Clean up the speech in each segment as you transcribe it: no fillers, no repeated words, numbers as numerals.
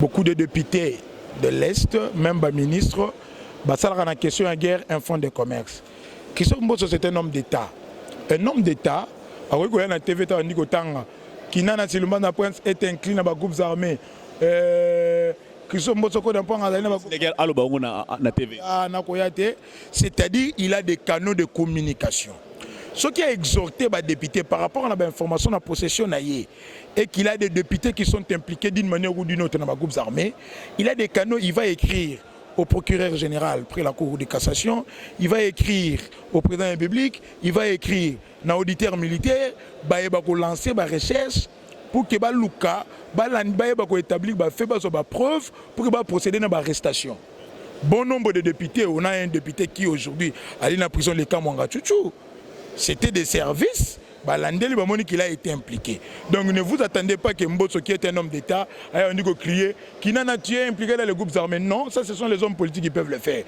Beaucoup de députés de l'Est, même les ministres, ça a la question de guerre, un fonds de commerce. Christophe Mbosso, c'est un homme d'État. Un homme d'État, avec la TV, qui n'a pas de prince est incliné aux groupes armés. Christophe Mbosso, c'est-à-dire qu'il a des canaux de communication. Ce qui a exhorté les députés par rapport à l'information en possession et qu'il a des députés qui sont impliqués d'une manière ou d'une autre dans les groupes armés, il a des canaux, il va écrire au procureur général près la Cour de cassation, il va écrire au président de la République, il va écrire dans l'auditeur militaire, il va lancer des recherches pour que Luka établir des preuves pour procéder à l'arrestation. Bon nombre de députés, on a un député qui aujourd'hui allait dans la prison de Kamwanga Chouchou. C'était des services, qu'il a été impliqué. Donc ne vous attendez pas que Mbosso, qui est un homme d'État, ait crié qu'il n'a tué impliqué dans les groupes armés. Non, ça ce sont les hommes politiques qui peuvent le faire.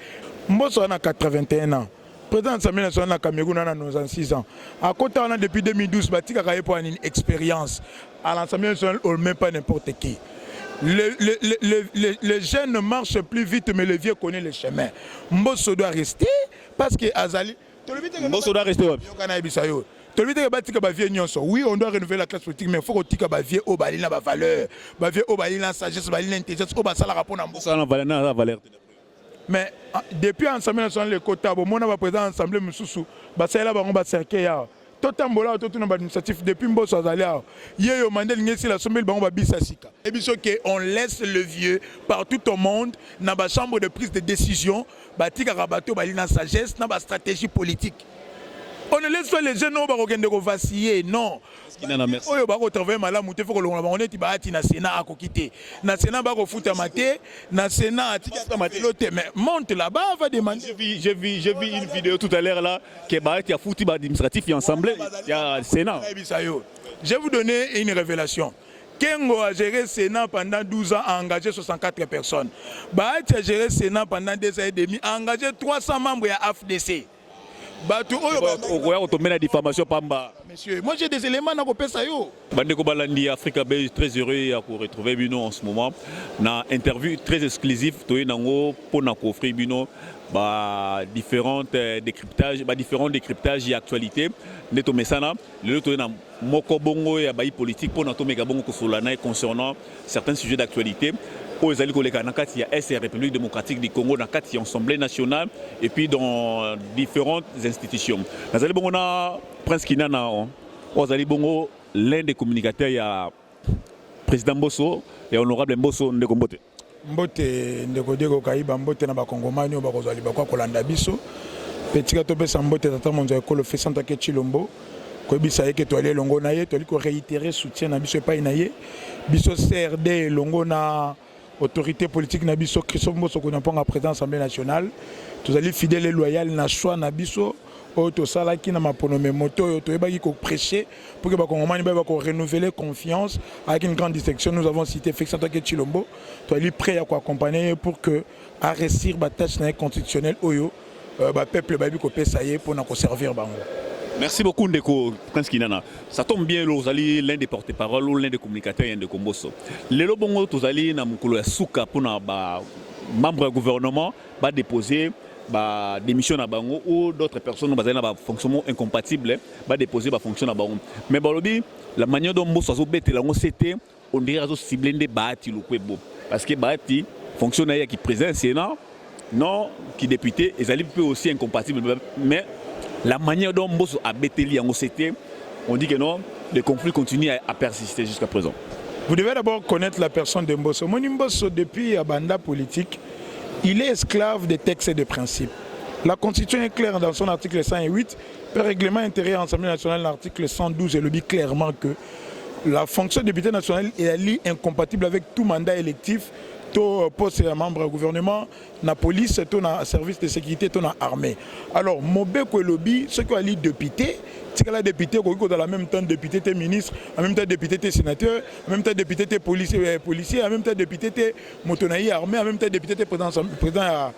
Mbosso a 81 ans. Le président de l'Assemblée nationale du Cameroun a 96 ans. À côté, on a depuis 2012, il a pour une expérience. À l'Assemblée nationale, on ne met pas n'importe qui. Les jeunes marchent plus vite, mais les vieux connaissent le chemin. Mbosso doit rester parce que Azali. Mbosso doit rester. Oui, on doit renouveler la classe politique, mais il faut que les vieux aient la valeur, la sagesse, l'intelligence, la valeur. Mais depuis l'Assemblée nationale, le quota, on a président de l'Assemblée, c'est là qu'on va cerquer. Tout administratif depuis Mbosso Azali. On laisse le vieux partout au monde dans la chambre de prise de décision, la sagesse, dans la stratégie politique. On ne laisse pas les jeunes vaciller, non. On travaille mal, on est au Sénat à quitter. Na Sénat va foutre maté, na Sénat mais monte là-bas, va demander. J'ai vu une vidéo tout à l'heure là qui a foutu l'administratif et assemblée, il y a Sénat. Je vais vous donner une révélation. Kengo a géré le Sénat pendant 12 ans, a engagé 64 personnes. Bahati a géré le Sénat pendant 2 ans et demi, a engagé 300 membres à AFDC. Monsieur, moi j'ai des éléments dans vos ça yo. Bandeko Balandi Africa Bay très heureux à retrouver Bino en ce moment. Une interview très exclusive pour offrir Bino différents décryptages et actualités. Neto Mesana, le to na moko bongo ya bayi politique pour nato mega bongo kosolana concernant certains sujets d'actualité. Aux alliés collègues dans la République démocratique du Congo, dans l'Assemblée nationale et puis dans différentes institutions. Nous allons voir Prince Kinana, aux alliés bongo l'un des communicateurs, il y a président Mbosso et honorable Mbosso Ndekombote. Mbote Ndekodego Kaiba Mbote na bakongomani bakozali bakwa kolanda biso. Petit gato pesa Mbote tata monzo ekolo fait santa ke Chilombo. Ko bisa yeke to aller longo na ye to liko réitérer soutien na biso pa na ye. Biso CRD longo na autorité politique na biso Christophe Mbosso ko na ponga président Assemblée nationale. Tous allez fidèles et loyal na choix na biso. Auto sala qui na maponome moto to ebaki ko prêcher pour que ba kongomani ba ko renouveler confiance avec une grande distinction. Nous avons cité Félix Antoine Chilombo to ali prêt à accompagner pour que à réussir ba tâche constitutionnelle oyo ba peuple ba bi ko pesaye pour na ko servir bango. Merci beaucoup Ndeko Prince Kinana. Ça tombe bien vous allez l'un des porte-parole ou l'un des communicateurs de Mbosso. Lelo bongo tous allez na mukolo ya suka pour na ba membre du gouvernement ba déposer des missions à Bango ou d'autres personnes qui ont un fonctionnement incompatible, déposer des fonctions à Bango. Mais la manière dont Mbosso a été c'était on dirait qu'ils ciblé des bâtis parce que bâti fonctionnaire qui présente Sénat, non qui député, et ça peut aussi incompatible. Mais la manière dont Mbosso a été c'était, on dit que non, les conflits continuent à persister jusqu'à présent. Vous devez d'abord connaître la personne de Mbosso. Mbosso depuis la banda politique. Il est esclave des textes et des principes. La Constitution est claire dans son article 108. Le règlement intérieur de l'Assemblée nationale, l'article 112, le dit clairement que la fonction de député national est incompatible avec tout mandat électif, tout poste de membre du gouvernement, la police, tout service de sécurité, tout armée. Alors, Mobeko et Lobby, ce qui est député, c'est que la députée, dans la même temps député, t'es ministre, en même temps député, t'es sénateur, en même temps député, t'es policier, en même temps député, t'es motonaï armé, en même temps député, t'es président,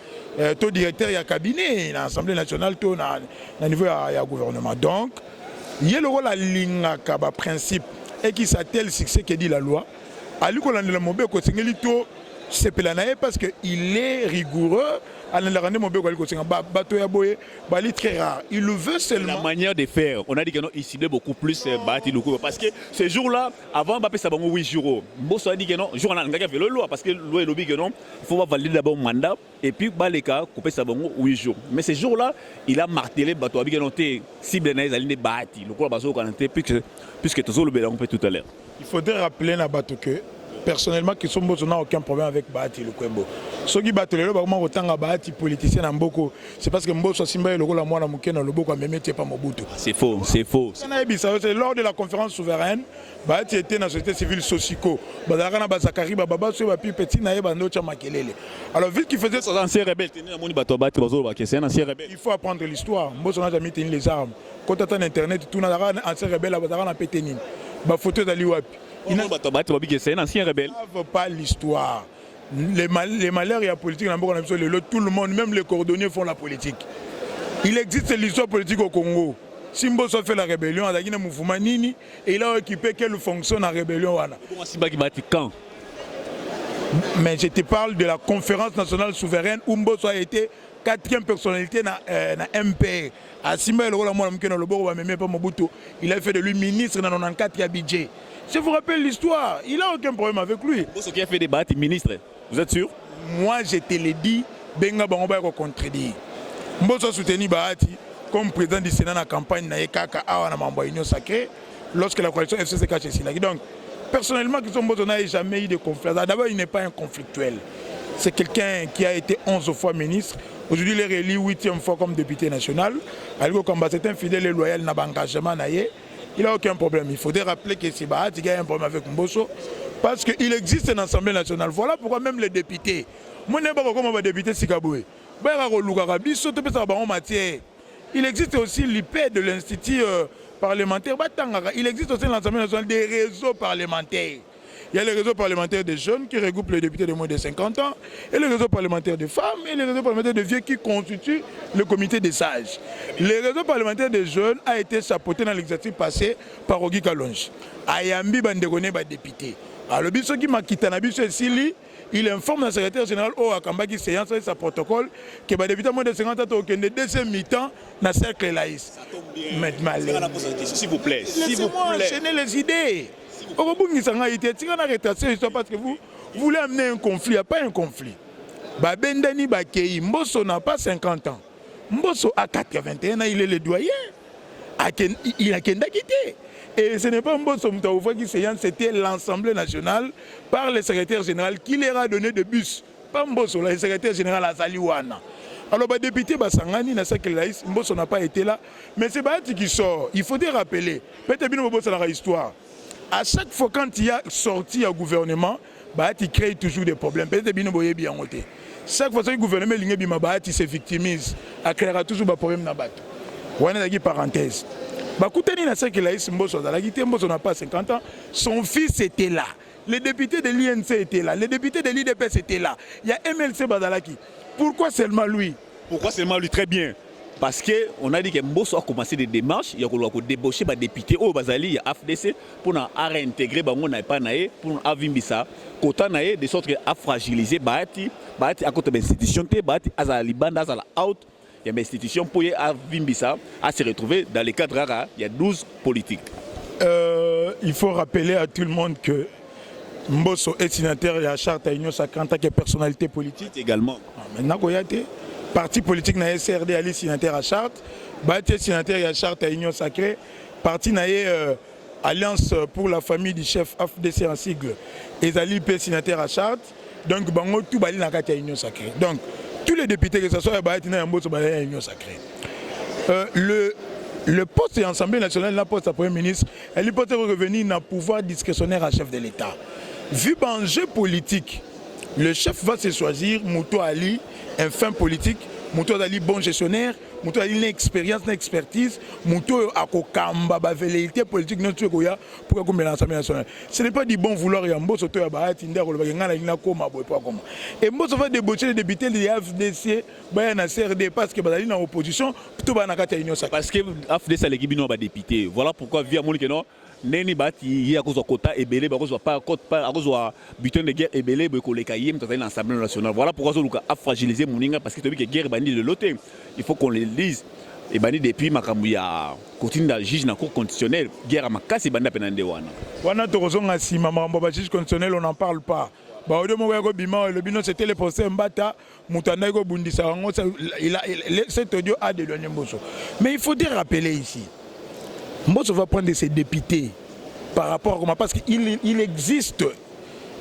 tout directeur, il y a cabinet, l'Assemblée nationale, tout au niveau du gouvernement. Donc, il y a le rôle à l'ingaka, principe, et qui s'attelle succès qui dit la loi. À lui, qu'on a le mobile, sepela na ye parce que il est rigoureux. Très rare. Il le veut seulement. La manière de faire, on a dit que non, il ciblait beaucoup plus Bahati Lukuba. Parce que ce jour-là, avant Mbappé Sabango 8 jours, Mbosso a dit que non, jour on a fait le loi parce que le loi est lobby que non, il faut valider d'abord le mandat et puis Baleka couper Sabango 8 jours. Mais ce jour-là, il a martelé Bato Abi que non, cible na les Bahati Lukuba Basso Kanté puisque tout le bélan tout à l'heure. Il faudrait rappeler à Bato que personnellement, qui sont n'a aucun problème avec Bahati Lukwembo. Ceux qui battent les lois, autant à Bahati politicien en beaucoup, c'est parce que Mbosso Simba et le rôle à moi, la Moukena, le Boko, mais métier pas Mobutu. C'est faux, c'est faux. C'est lors de la conférence souveraine, Bahati était dans la société civile Sosiko. Badarana Bazakari, Baba, sur la petit naïe, Banocha Makelele. Alors, vu qu'il faisait. C'est un ancien rebelle, c'est un ancien rebelle. Il faut apprendre l'histoire. Mbosso n'a jamais tenu les armes. Quand tu as Internet, tout n'a pas ancien rebelle, Badarana Péténine. Ba photo d'Aliwapi. Il n'a c'est un ancien rebelle. Il ne veut pas l'histoire. Les malheurs et la politique, tout le monde, même les cordonniers font la politique. Il existe l'histoire politique au Congo. Si Mbosso fait la rébellion, il y a un mouvement Nini et il a occupé quelle fonction la rébellion. Quand? Mais je te parle de la conférence nationale souveraine où Mbosso a été 4e personnalité dans MPR. Il a fait de lui ministre dans 94 budget. Je vous rappelle l'histoire, il n'a aucun problème avec lui. Ce qui a fait débat, ministre, vous êtes sûr? Moi, je te l'ai dit, Benga Bangoba va contredire. Mbosso a soutenu Bahati comme président du Sénat dans la campagne de l'Union sacrée lorsque la coalition FCC chez Silaki. Donc, personnellement, Mbosso n'a jamais eu de conflit. D'abord, il n'est pas un conflictuel. C'est quelqu'un qui a été 11 fois ministre. Aujourd'hui, il est réélu 8e fois comme député national. C'est un fidèle et loyal dans l'engagement. Il n'a aucun problème. Il faudrait rappeler que c'est Bahati qui a un problème avec Mbosso parce qu'il existe une Assemblée nationale. Voilà pourquoi même les députés. Moi, je ne sais pas comment les députés Sikaboué. Il existe aussi l'IP de l'Institut parlementaire. Il existe aussi l'Assemblée nationale des réseaux parlementaires. Il y a les réseaux parlementaires des jeunes qui regroupent les députés de moins de 50 ans, et les réseaux parlementaires des femmes, et les réseaux parlementaires de vieux qui constituent le comité des sages. Les réseaux parlementaires des jeunes a été chapeauté dans l'exercice passé par Ogi Kalonji. Ayambi Bandegone ba député. Alors, ceux qui m'a quitté il informe le secrétaire général au Akamba qui séance et sa protocole que les députés moins de 50 ans ont une deuxième mi-temps dans le cercle laïs. Ça tombe bien. S'il vous plaît. Laissez-moi enchaîner les idées. Parce que vous voulez amener un conflit, il n'y a pas un conflit. Bendani Bakei, Mbosso n'a pas 50 ans. Mbosso a 81 ans, il est le doyen. Il a qu'un quitté. Et ce n'est pas Mbosso qui séance, c'était l'Assemblée nationale par le secrétaire général qui leur a donné des bus. Pas Mbosso, le secrétaire général Azaliwana. Alors, les députés Basangani, Mbosso n'a pas été là. Mais c'est Bahati qui sort. Il faut rappeler. Peut-être que Mbosso a l'histoire. À chaque fois quand il y a sorti un gouvernement, Bahati crée toujours des problèmes. Peut-être que Binoboye bien noté. Chaque fois que le gouvernement Bahati se victimise, il créera toujours des problèmes dans Bato. Voilà une parenthèse. Mbosso n'a pas 50 ans. Son fils était là. Les députés de l'INC étaient là. Les députés de l'IDPS étaient là. Il y a MLC Badalaki. Pourquoi seulement lui? Pourquoi seulement lui? Très bien. Parce qu'on a dit que Mbosso a commencé des démarches, il a débauché les députés au Bazali, à FDC, pour réintégrer pour Avimbisa, de sorte à fragiliser Bahati à côté de l'institution, Bahati à la Libanda, à la out, il y a une institution pour Avimbisa à se retrouver dans les cadres rares, il y a 12 politiques. Il faut rappeler à tout le monde que Mbosso est signataire de la charte à l'Union sacrée en tant que personnalité politique. Également. Maintenant, parti politique na SRD ali signataire à charte, Bahati signataire à charte à Union sacrée, parti na Alliance pour la famille du chef AFDC en sigle, Ezali P signataire à charte, donc bango tout bali na kati à Union sacrée. Donc tous les députés que ce soit Bahati na Mbosso bali à Union sacrée. Le poste de l'Assemblée nationale, la poste de Premier ministre, elle peut revenir dans le pouvoir discrétionnaire à chef de l'État. Vu l'enjeu politique, le chef va se choisir Mouto Ali, un fin politique, Mouto Ali bon gestionnaire, Mouto Ali une expérience, une expertise, Mouto Akokamba, la velléité politique pour l'Assemblée nationale. Ce n'est pas du bon vouloir, il y a un beau sauteur à Bahati, il y a un et Mbosso va débaucher les députés de l'AFDC, il y a un CRD parce que il est en opposition, plutôt dans la Union sacrée. Parce que l'AFDC a l'équipe de députés. Voilà pourquoi, via mon neni bati yi akozwa quota ebele bakozwa pas quota akozwa butin de guerre ebele bokoleka yem dans l'Assemblée nationale. Voilà pourquoi Zoluka a fragilisé Moninga parce que tu as vu que guerre bandi de l'autre. Il faut qu'on le dise. Et bandi depuis makambu ya continue da juge na cour constitutionnelle guerre makasi banda penande wana. Wana tokozonga sima makambo ba juge constitutionnel on n'en parle pas. Ba odio moko ko bima le bino c'était le procès Mbata mutanda ko bundisa wango cet audio a de Lionel Mbosso. Mais il faut dire rappeler ici. Mbosso va prendre ses députés par rapport à comment parce qu'il existe.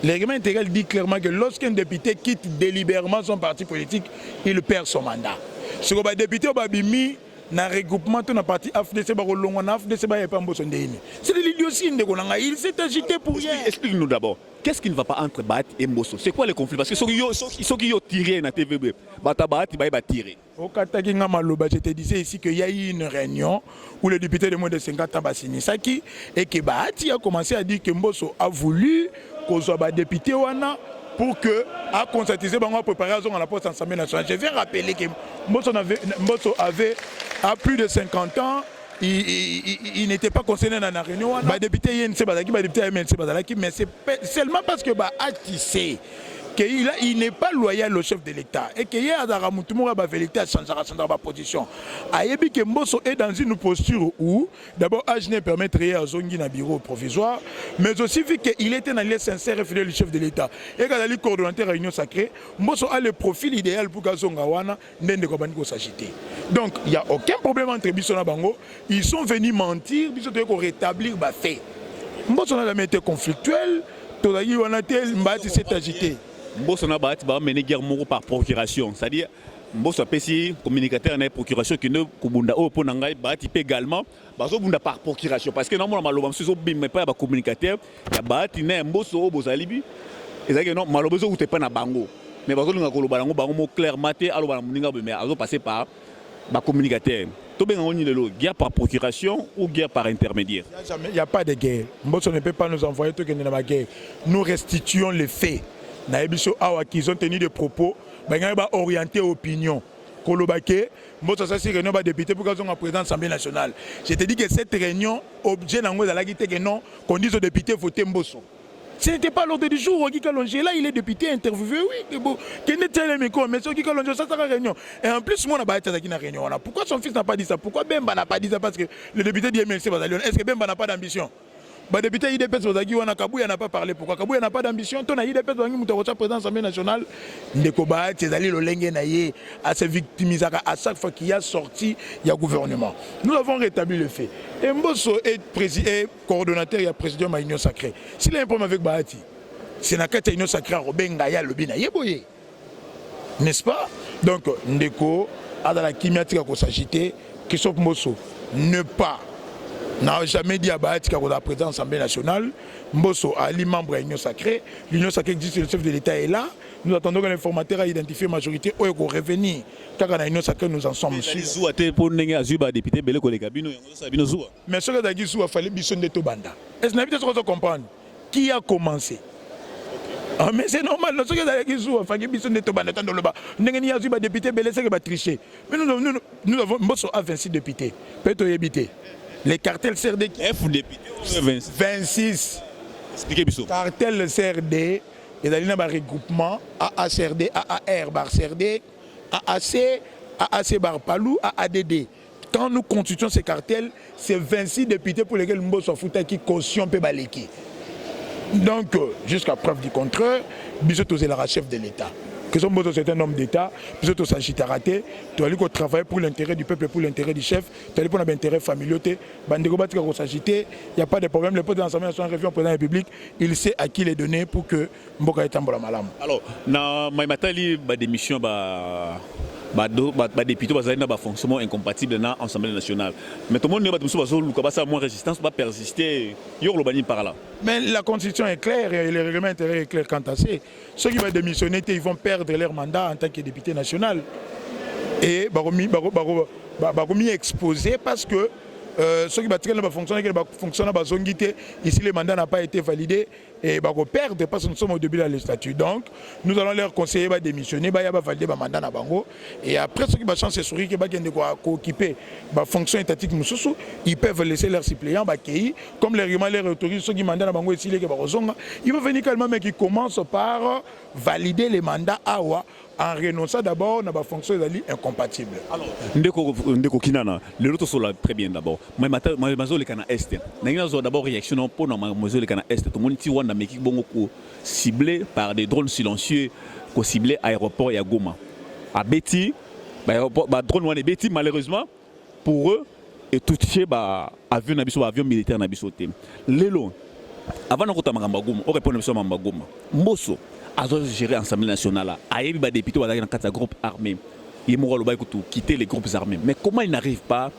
Le règlement intégral dit clairement que lorsqu'un député quitte délibérément son parti politique, il perd son mandat. Ce que les députés ont mis dans le regroupement de la partie AFDC, c'est de l'idiotie. Il s'est agité pour rien. Explique-nous d'abord, qu'est-ce qui ne va pas entre Bat et Mbosso? C'est quoi le conflit? Parce que ceux qui ont tiré dans la TVB, Bat va tirer. Je te disais ici qu'il y a eu une réunion où le député de moins de 50 ans va signer ça et que Bahati a commencé à dire que Mbosso a voulu qu'on soit député pour que à conscientiser la préparation à la poste Assemblée nationale. Je vais rappeler que Mbosso avait à plus de 50 ans. Il n'était pas concerné dans la réunion. Les députés mais c'est seulement parce que Bahati sait qu'il n'est pas loyal au chef de l'État et qu'il y a la vérité à changer sa position. Ayebi que Mbosso est dans une posture où d'abord Ajne permettrait à Zongi un bureau provisoire, mais aussi vu qu'il était dans les sincères et fidèle du chef de l'État. Et quand il est coordonnateur réunion sacrée, Mbosso a le profil idéal pour Gazonga Wana n'ende ko s'agiter. Donc il n'y a aucun problème entre Bisso et Bango. Ils sont venus mentir, Bisso doit rétablir les faits. Mbosso n'a jamais été conflictuel, Todayi Wanatel Mbati s'est agité. Mbosso n'a pas mené guerre par procuration, c'est-à-dire Mbosso a payé communicateur dans procuration qui ne kubunda au ponangai bati également bazo bunda par procuration parce que normalement maloba msuzo bim pas ba communicateur ya bati na Mbosso au bozalibi ezaki non maloba zo utepa na bango mais bazo linga koloba bango bango mo clairement te aloba muninga mais azo passer par ba communicateur to benga ngoni lelo guerre par procuration ou guerre par intermédiaire. Il y a pas de guerre. Mbosso ne peut pas nous envoyer tout que dans la guerre. Nous restituons les faits. Qu'ils ont tenu des propos orientés opinion. Kolobake, Mbosso ça c'est réunion député pour qu'ils soient en président de l'Assemblée nationale. Je te dis que cette réunion, objet d'ango la guité que non, qu'on dise aux députés voter Mbosso. Ce n'était pas l'ordre du jour. Là, il est député interviewé, oui. Qui n'était pas le micro, mais ce qui a ça sera réunion. Et en plus, moi, on a été dans la réunion. Pourquoi son fils n'a pas dit ça? Pourquoi Bemba n'a pas dit ça? Parce que le député dit MLC Bazalion. Est-ce que Bemba n'a pas d'ambition? Le député IDPS Kabouya n'a pas parlé. Pourquoi Kabouya n'a pas d'ambition? Ton IDPS président de l'Assemblée nationale, Ndekoba, Tezali Lolenge Naye, à se victimiser à chaque fois qu'il y a sorti, il y a gouvernement. Nous avons rétabli le fait. Et Mbosso est coordonnateur, il y a président de l'Union sacrée. S'il a un problème avec Bahati, c'est dans l'Union sacrée, Robin Gaya, le Bina Yeboye. N'est-ce pas? Donc, Ndeko, à la Kimiatika qu'on s'agiter, Christophe Mbosso, ne pas. N'a jamais dit à Bahati qu'à la présidence de l'Assemblée nationale, Mbosso Ali membre de l'Union sacrée. L'Union sacrée existe, le chef de l'État est là. Nous attendons que l'informateur a identifié la majorité où il faut revenir. Car dans l'Union sacrée, nous en sommes sûrs. Mais ce que tu as fallu bisson de Tobanda. Est-ce que vous comprendre qui a commencé? Ah, mais c'est normal, ce que tu as dit, bisson de Tobanda, nous avons député, c'est que tricher. Mais nous avons Mbosso a 26 députés. Peut-être habiter. Les cartels CRD. F député 26. Expliquez-moi. Cartel CRD, et dans le regroupement AACRD, AAR bar CRD, AAC, AAC bar Palou, AADD. Quand nous constituons ces cartels, c'est 26 députés pour lesquels Mbosso Fouta qui caution peut balayer. Donc, jusqu'à preuve du contraire, Biso Tozela chef de l'État. Que son Mbosso c'est un homme d'État, Biso Toza raté, tu as dit qu'on travaille pour l'intérêt du peuple, pour l'intérêt du chef, tu as dit pour l'intérêt familial, Bandego Batika qu'on s'agiter, il n'y a pas de problème. Le président de l'Assemblée nationale revient au président de la République, il sait à qui les donner pour que Mboka ait un bon malam. Alors, dans ma démission, député un fonctionnement incompatible dans l'Assemblée nationale. Mais tout le monde a moins résistance, va persister. Par là. Mais la constitution est claire et le règlement intérieur est clair quant à ça. Ceux qui vont démissionner, ils vont perdre leur mandat en tant que député national. Et Baroumi est exposé parce que ceux qui vont fonctionner, ici le mandat n'a pas été validé et bah perdre parce que nous sommes au début de la législature. Donc nous allons leur conseiller de démissionner, bah valider le mandat na bango et après ceux qui va chance sourire qui va occuper la fonction étatique mususu, ils peuvent laisser leurs suppléants bah comme les règlements les autorisent ceux qui mandat na bango ici les ils vont venir calmement mais qui commencent par valider les mandats awa en renonçant d'abord à la fonction incompatible. Alors, Ndeko Kinana, le lot sont là très bien d'abord. Mais mazo le kana est. N'ayant d'abord réaction pour nos mazo le kana est. Tout le monde tire wanda meki bongo ciblé par des drones silencieux, ko ciblé aéroport et à Goma. À Betty, bah drone wana Betty malheureusement pour eux et touché bah avion militaire na biso té. Lelo avant de Goma, on répond à Goma. Mosso a géré l'Assemblée nationale. Il y a des députés dans un groupe armé. Il y quitter les groupes armés. Mais comment ils n'arrivent pas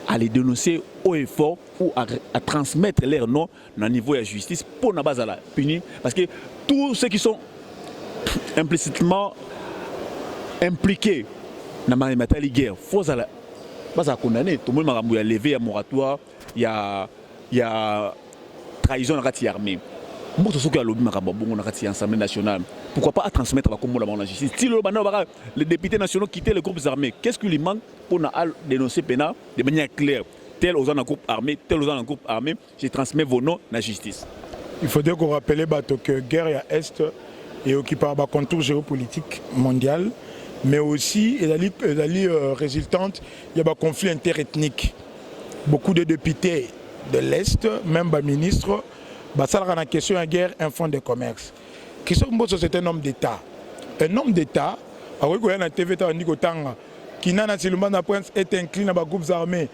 à les dénoncer haut et fort ou à transmettre leur nom dans le niveau de la justice pour la base à la punir? Parce que tous ceux qui sont implicitement impliqués dans la matière de guerre, il faut condamner. Tout le monde a levé un moratoire, il y a trahison dans l'armée. L'Assemblée nationale. Pourquoi pas à transmettre la justice? Si les députés nationaux quittaient les groupes armés, qu'est-ce qui lui manque pour dénoncer Pena de manière claire? Tel aux gens d'un groupe armé, tel aux gens d'un groupe armé, je transmets vos noms à la justice. Il faudrait qu'on rappelle que la guerre à Est et occupe par le contour géopolitique mondial, mais aussi résultante, il y a un conflit interethnique. Beaucoup de députés de l'Est, même les ministres, ça la question de guerre, un fonds de commerce. C'est un homme d'État. Un homme d'État, avec la TV, qui n'a est incliné à groupes armés.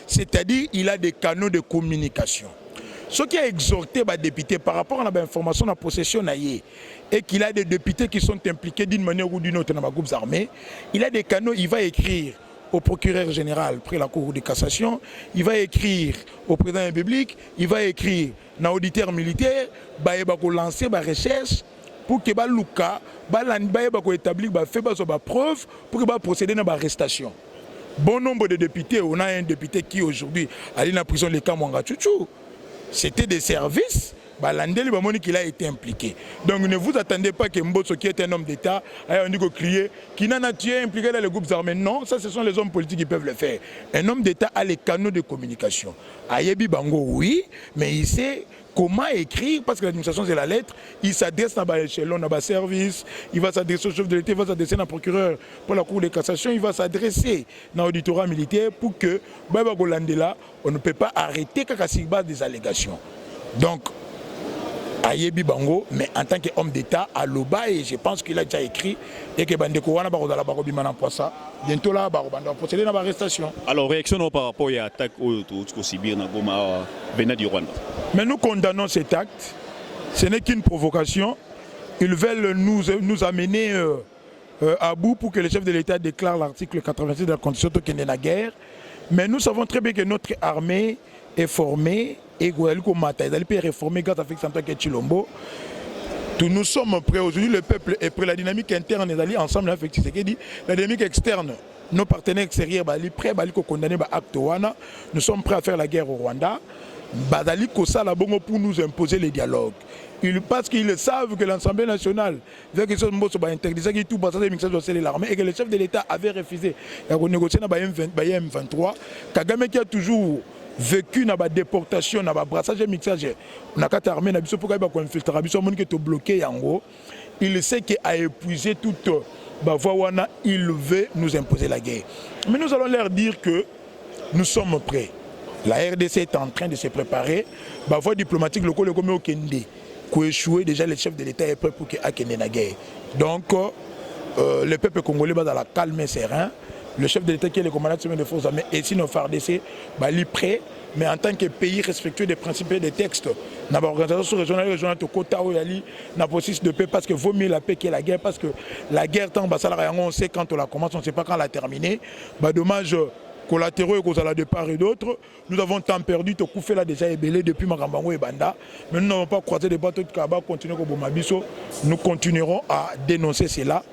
C'est-à-dire qu'il a des canaux de communication. Ce qui a exhorté les députés par rapport à l'information en possession et qu'il a des députés qui sont impliqués d'une manière ou d'une autre dans les groupes armés, il a des canaux, il va écrire au procureur général près la Cour de cassation, il va écrire au président de la République, il va écrire dans l'auditeur militaire, il va lancer des recherches pour que Luka établir des preuves pour que procéder à l'arrestation. Bon nombre de députés, on a un député qui aujourd'hui allait dans la prison de Kamwanga Chouchou. C'était des services. Qu'il a été impliqué. Donc ne vous attendez pas que Mbosso, qui est un homme d'État, ait crié qu'il n'a tué impliqué dans les groupes armés. Non, ça ce sont les hommes politiques qui peuvent le faire. Un homme d'État a les canaux de communication. Ayebi Bango, oui, mais il sait comment écrire, parce que l'administration c'est la lettre, il s'adresse dans l'échelon, dans le service, il va s'adresser au chef de l'État, il va s'adresser au procureur pour la Cour de cassation, il va s'adresser dans l'auditorat militaire pour que, on ne peut pas arrêter qu'à sur base des allégations. Donc, Ayebi Bango, mais en tant qu'homme d'État, à l'Oba, et je pense qu'il a déjà écrit, et que Bandeko Wana Barodala Barobimana Poissa, bientôt là, Barobanda va procéder dans l'arrestation. Alors, réaction par rapport à l'attaque au Sibir Nagoma venant du Rwanda. Mais nous condamnons cet acte, ce n'est qu'une provocation. Ils veulent nous amener à bout pour que le chef de l'État déclare l'article 86 de la Constitution de la guerre. Mais nous savons très bien que notre armée est formée et elle peut réformer grâce à Félix-Antoine Tshilombo. Nous sommes prêts aujourd'hui, le peuple est prêt, la dynamique interne est allée ensemble avec Tshisekedi, la dynamique externe, nos partenaires extérieurs sont prêts à condamner l'acte. Nous sommes prêts à faire la guerre au Rwanda. Pour nous imposer les dialogues. Parce qu'ils savent que l'Assemblée nationale, et que le chef de l'État avait refusé de renégocier avec M23, Kagame qui a toujours vécu dans la déportation, dans le brassage et mixage, il sait qu'il a épuisé toute la voie, il veut nous imposer la guerre. Mais nous allons leur dire que nous sommes prêts. La RDC est en train de se préparer. La voie diplomatique locale comme au Kende, qui échoué déjà le chef de l'État est prêt pour qu'il y ait la guerre. Donc le peuple congolais va dans la calme et serein. Le chef de l'État qui est le commandant des forces armées et si nos FARDC est prêt, mais en tant que pays respectueux des principes et des textes, dans l'organisation régionale, dans processus de paix, parce que vaut mieux la paix que la guerre, parce que la guerre, on sait quand on la commence, on ne sait pas quand on la terminer. Dommage. Collatéraux et cause à la de part et d'autre. Nous avons tant perdu, tout coup fait là déjà ébélé depuis Makambango et Banda. Mais nous n'avons pas croisé les bateaux de Kaba, continuer au Bomabiso. Nous continuerons à dénoncer cela.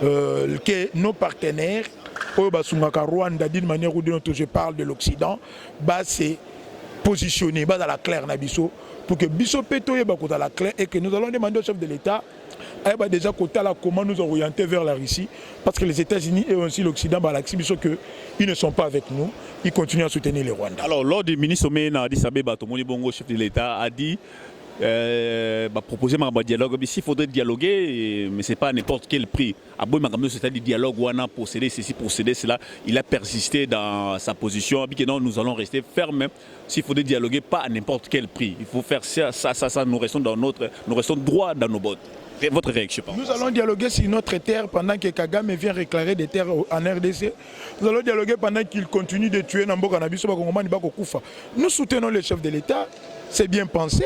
Que nos partenaires Rwanda, d'une manière ou d'une autre, je parle de l'Occident, c'est positionner dans la claire pour que Bisso Peto est dans la claire et que nous allons demander au chef de l'État déjà comment nous orienter vers la Russie, parce que les États-Unis et aussi l'Occident, ils ne sont pas avec nous, ils continuent à soutenir les Rwandais. Alors, lors du ministre Sommet Addis Abeba, Tomoni Bongo, chef de l'État, a dit proposer un dialogue. Il faudrait dialoguer, mais ce n'est pas à n'importe quel prix. C'est-à-dire dialogue ou procéder ceci, procéder cela. Il a persisté dans sa position. Non, nous allons rester fermes. S'il faudrait dialoguer, pas à n'importe quel prix. Il faut faire ça. Nous restons droits dans nos bottes. Votre réaction? Nous allons dialoguer sur notre terre pendant que Kagame vient réclarer des terres en RDC. Nous allons dialoguer pendant qu'il continue de tuer Nambo Kanabiso. Nous soutenons le chef de l'État. C'est bien pensé.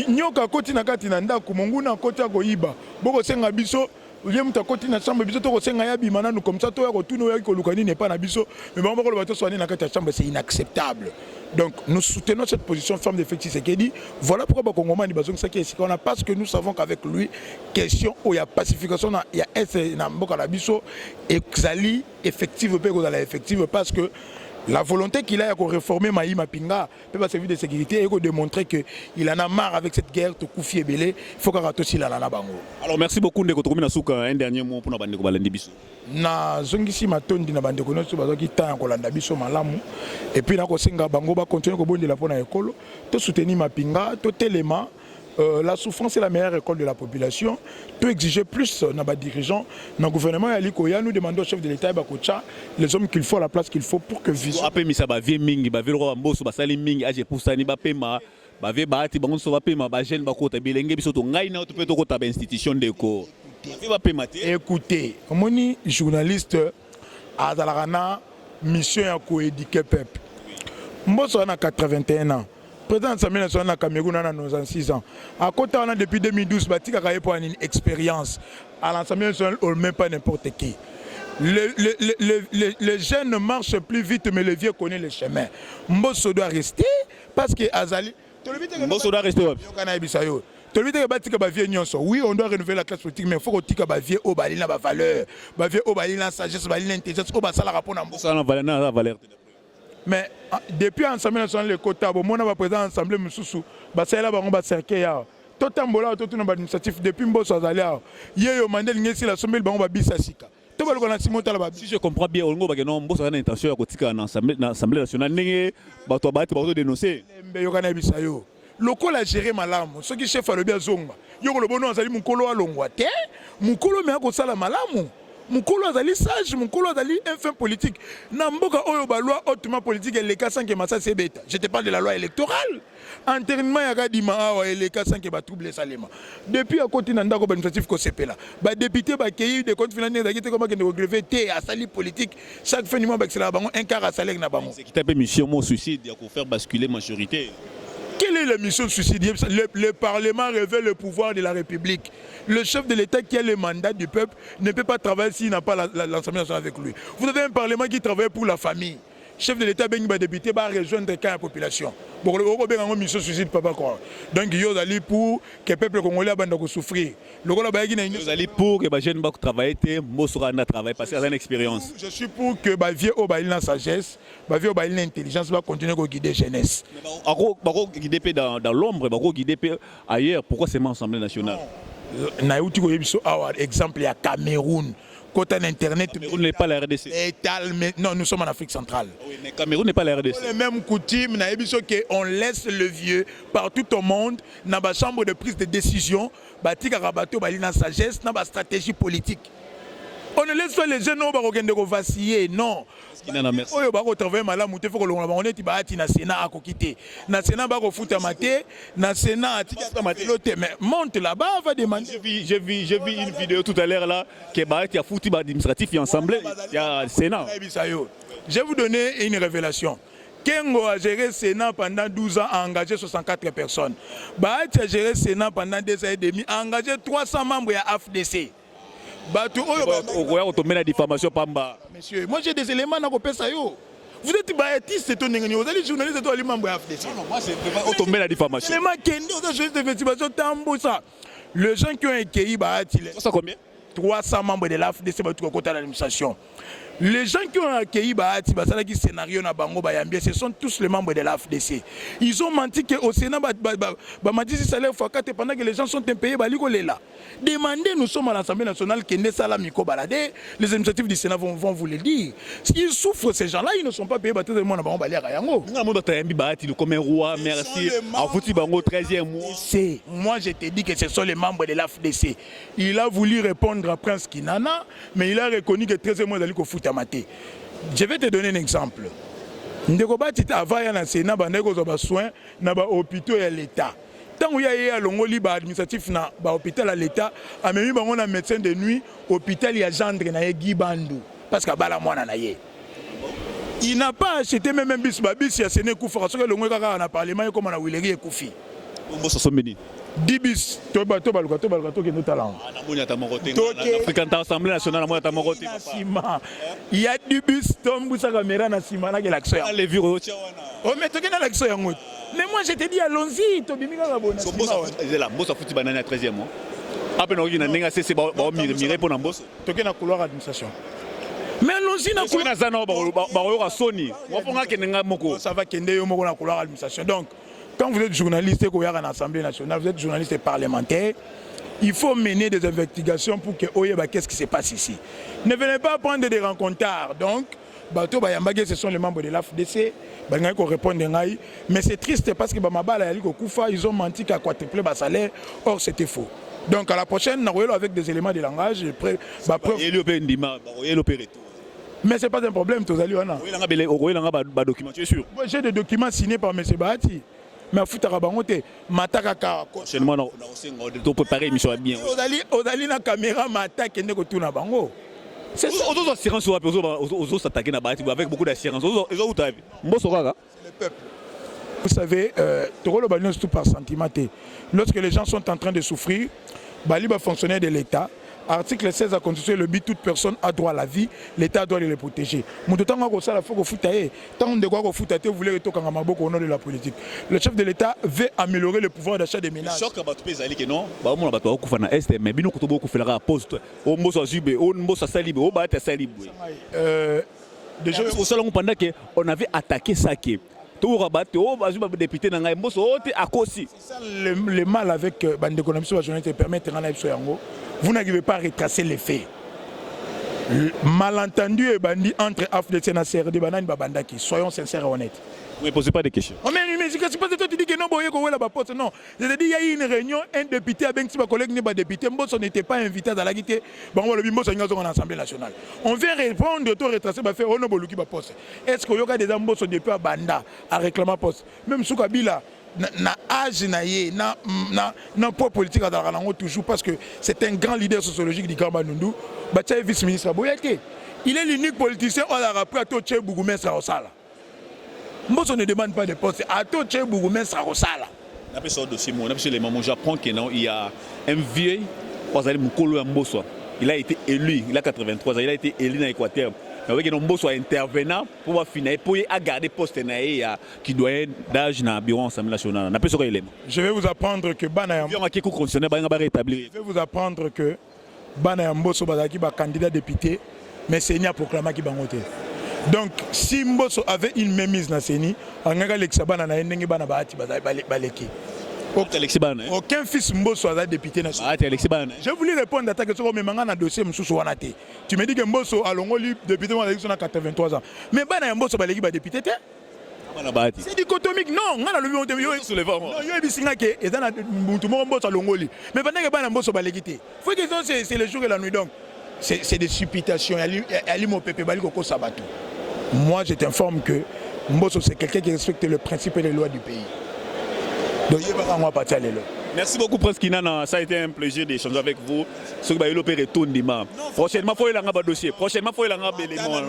Nyoka koti na kati na ndako monguna koti akoyiba boko senga biso lié muta koti na chambre biso to senga ya bimana nous comme ça to ya kotuno ya kolukani n'est pas na biso mais bon boko bato soigner na kati ya chambre c'est inacceptable. Donc nous soutenons cette position ferme de Félix Tshisekedi. Voilà pourquoi Bakongoma ni bazong saki ici on a parce que nous savons qu'avec lui question où il y a pacification il y a na mboka na biso exali effective pe ko la effective parce que la volonté qu'il a de réformer Maï Mapinga, peut servir de sécurité et de démontrer qu'il en a marre avec cette guerre, de Koufi et Belé, il faut qu'il rate aussi la bango. Alors merci beaucoup de votre un dernier mot pour nous bande biso. Na zongisi matondi na bande kono so bazoki ta kolanda biso malamu et puis na ko senga bango ba continuer ko bondela pona ekolo to soutenir Mapinga to telema. La souffrance est la meilleure école de la population. Peut exiger plus dans les dirigeants, dans le gouvernement. Nous demandons au chef de l'État les hommes qu'il faut à la place qu'il faut pour que vision. Écoutez, mon journaliste a la mission à coéduquer le peuple. Moi, j'ai 81 ans. Le président de l'Assemblée nationale à Cameroun a 96 ans. À côté, on a depuis 2012, Batika a pour une expérience. À l'Assemblée nationale, on ne met pas n'importe qui. Les jeunes marchent plus vite, mais les vieux connaissent le chemin. Mbosso doit rester parce que Azali. Mbosso doit rester. Oui, on doit renouveler la classe politique, mais il faut que les vieux aient la valeur, les vieux aient la sagesse, l'intelligence, la valeur. Mais depuis l'Assemblée nationale, le quota, mon président de l'Assemblée, Moussou, c'est là qu'on va cerquer. Tout le temps, tout le administratif, depuis Mbosso Azalia, il y a eu un mandat qui a été bisasika. Si je comprends bien, on a une intention de l'Assemblée nationale, de dénoncer. Le col a géré malam, ce qui chef a le bien zonga. Yoko le bono azali mukolo alongwate, mukolo me akosala malamu. Mukolo azali sage, mukolo azali un fin politique. Namboka oyo ba loi hautement politique et les cas sans que massa sebeta. Je te parle de la loi électorale. Enterrement ya kadima awa et les cas sans que ba trouble salema. Depuis à côté nanda ko administratif ko sepela. Ba député ba keyi de compte financier da kite comme que ne grever té à sali politique. Chaque fin du mois ba excellent bango un quart à salaire na bango. C'est qui tape mission mon suicide pour faire basculer majorité. Quelle est la mission suicidaire? Le Parlement révèle le pouvoir de la République. Le chef de l'État qui a le mandat du peuple ne peut pas travailler s'il n'a pas l'Assemblée nationale avec lui. Vous avez un Parlement qui travaille pour la famille. Chef de l'État, ben député, va rejoindre la population. Pour le une mission suicide, papa quoi. Donc il y a pour que le peuple congolais va souffrir. Vous allez pour que les jeunes travaillent, travailler parce qu'il y a une expérience. Je suis pour que les vieux aient la sagesse, les vieux aient l'intelligence, va continuer à guider la jeunesse. Guider dans l'ombre, guider ailleurs. Pourquoi c'est l'Assemblée nationale? Exemple, il y a Cameroun. Côté Internet, Cameroun n'est pas la RDC. Non, nous sommes en Afrique centrale. Oui, mais Cameroun n'est pas la RDC. Les mêmes coutumes, on laisse le vieux partout au monde, dans la chambre de prise de décision, dans la sagesse, dans la stratégie politique. On ne laisse pas les jeunes vaciller, non. Merci. On est na Sénat à quitter. Na Sénat ba ko futa maté, na Sénat mais monte là-bas va demander. J'ai vu une vidéo tout à l'heure là qui a foutu administratif et ensemble, il y a Sénat. Je vais vous donner une révélation. Kengo a géré le Sénat pendant 12 ans, a engagé 64 personnes. Bahati a géré le Sénat pendant 2 ans et demi, a engagé 300 membres à AFDC. Monsieur, moi j'ai des éléments dans le yo. Vous êtes bâtiste, c'est ton vous allez journaliste, c'est toi les membres AFDC. Non, moi c'est tomber la diffamation. Les gens qui ont accueilli Bahati, ça combien? 300 membres de l'AFDC, côté de l'administration. Les gens qui ont accueilli Bahati, qui scénario na bango bayambie, ce sont tous les membres de la FDC. Ils ont menti qu'au Sénat, menti si salaire fois 4 pendant que les gens sont impayés, là. Demandez, nous sommes à l'Assemblée nationale qui n'est pas là, Miko Balade. Les administratifs du Sénat vont vous le dire. S'ils souffrent, ces gens-là, ils ne sont pas payés. Comme un roi, merci. En 13e mois. Moi, je te dis que ce sont les membres de la FDC. Il a voulu répondre à Prince Kinana, mais il a reconnu que 13e mois, il a fait maté. Je vais te donner un exemple. Ndeko Bati avant ya na Sénat bandeko zo ba soin na ba hôpitaux ya l'État. Tant où il y a l'ongoli ba administratif na ba hôpital à l'État, a même bango na médecin de nuit hôpital ya gendre na ye Gibandu parce que bala mwana na ye. Il n'a pas acheté même un bis babis ya Séné Koufa parce que l'ongoli kaka na parlement comme na Wileri et Koufi. Mbo so someni. 10 bis toba ke no talent. African Assemblée nationale moi ta morote. Il y a 10 bis tombu sa caméra na sima na l'action. Les bureaux. Oh mais tu na l'action yango. Mais moi je te dis allons-y, to bimika ba bona. Mbosa futi banana à 13e mois. Après on na nenga c'est ba mirer pour Mbosa. Toke na couloir administration. Mais allons-y na couloir zana ba Sony. Wa fonga kenenga moko. Ça va kende yo moko na couloir administration. Donc quand vous êtes journaliste et que vous êtes en Assemblée nationale, vous êtes journaliste et parlementaire, il faut mener des investigations pour que vous sachiez qu'est-ce qui se passe ici. Ne venez pas prendre des rencontres. Donc, ce sont les membres de l'AFDC, mais c'est triste parce que ils ont menti qu'à quadrupler le salaire, or c'était faux. Donc à la prochaine, nous avec des éléments de langage. Mais ce n'est pas un problème, j'ai des documents signés par M. Bahati. Mais à foutre à bangote, mataka prochainement on préparer émission bien. Odali na caméra mataka kende ko tuna bango. C'est aux assurances aux s'attaquer na Bahati avec beaucoup d'assurance. Aux t'as vu. Mboso kaka. Le peuple. Vous savez, tokolo balino tout par sentiment. Lorsque les gens sont en train de souffrir, bali ba fonctionnaire de l'État. Article 16 de la Constitution, le but, toute personne a droit à la vie, l'État doit les protéger. Tant que vous voulez au nom de la politique. Le chef de l'État veut améliorer le pouvoir d'achat des ménages. Déjà, pendant qu'on avait attaqué Saké. C'est ça le mal avec l'économie sur la journée te permet de vous n'arrivez pas à retracer les faits. Malentendu et bandit entre AFDC et CRD, soyons sincères et honnêtes. Ne me posez pas de questions. Oh, mais c'est pas toi qui dis que non, non. C'est-à-dire qu'il y a eu une réunion, un député avec ses collègues n'est pas député, Mbosso n'était pas invité à la guité, Mbosso est en Assemblée nationale. On vient répondre, tout retracer, faire on a poste. Est-ce qu'il y a des Mbosso depuis à Banda à réclamer poste? Même sous Kabila, na âge na poids politique à toujours parce que c'est un grand leader sociologique du Grand Bandundu, vice-ministre Boyake. Il est l'unique politicien qui a rappelé à Toche Bougoumès Sarosala. Mbosso ne demande pas de poste. À Toche Bougoumès Sarosala. On a ce dossier, on a les moments Japon qu'il y a un vieux, Mbosso. Il a été élu, il a 83 ans, il a été élu dans l'Équateur. Mais Mbosso soit intervenant pour finir, pour garder poste qui doit être d'âge dans le bureau Assemblée nationale. Je vais vous apprendre que Bana Mbosso est candidat député, mais Seigneur a proclamé qu'il est. Donc, si Mbosso avait une mémise dans Séni, on a aucun fils Mbosso a député national. Je voulais répondre à ta question, mais maintenant, dossier tu me dis que Mbosso a député en 83 ans. Mais Mbosso a député. C'est dichotomique, non. Mais pendant que Mbosso a député, c'est le jour et la nuit. Donc, c'est des supputations. Moi, je t'informe que Mbosso, c'est quelqu'un qui respecte le principe et les lois du pays. Donc, merci beaucoup, Prince Kinana. Ça a été un plaisir d'échanger avec vous. Ce que vous avez tout prochainement, il faut un dossier. Prochainement, il faut un élément.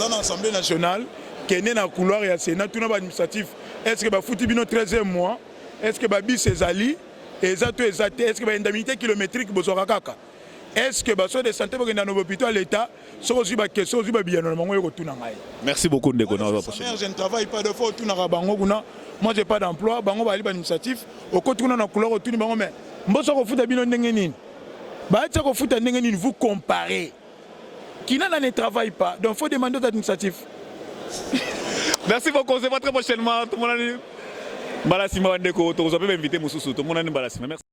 Dans l'Assemblée nationale, qui est dans le couloir et le Sénat, tout administratif. Est-ce que vous foutez le 13e mois? Est-ce que vous avez ses alliés? Est-ce que vous avez une indemnité kilométrique? Est-ce que vous avez des santé dans nos hôpitaux à l'État? Merci beaucoup, Ndeko. Je ne travaille pas de fois. Moi, je n'ai pas d'emploi. Je suis administratif. Vous comparez. Kinana ne travaille pas. Donc il faut demander aux administratifs. Merci beaucoup, on se voit très prochainement. Tout le monde a dit Balasima Wandeko, tu as invité Moussoussou, tout le monde a dit Balasima. Merci.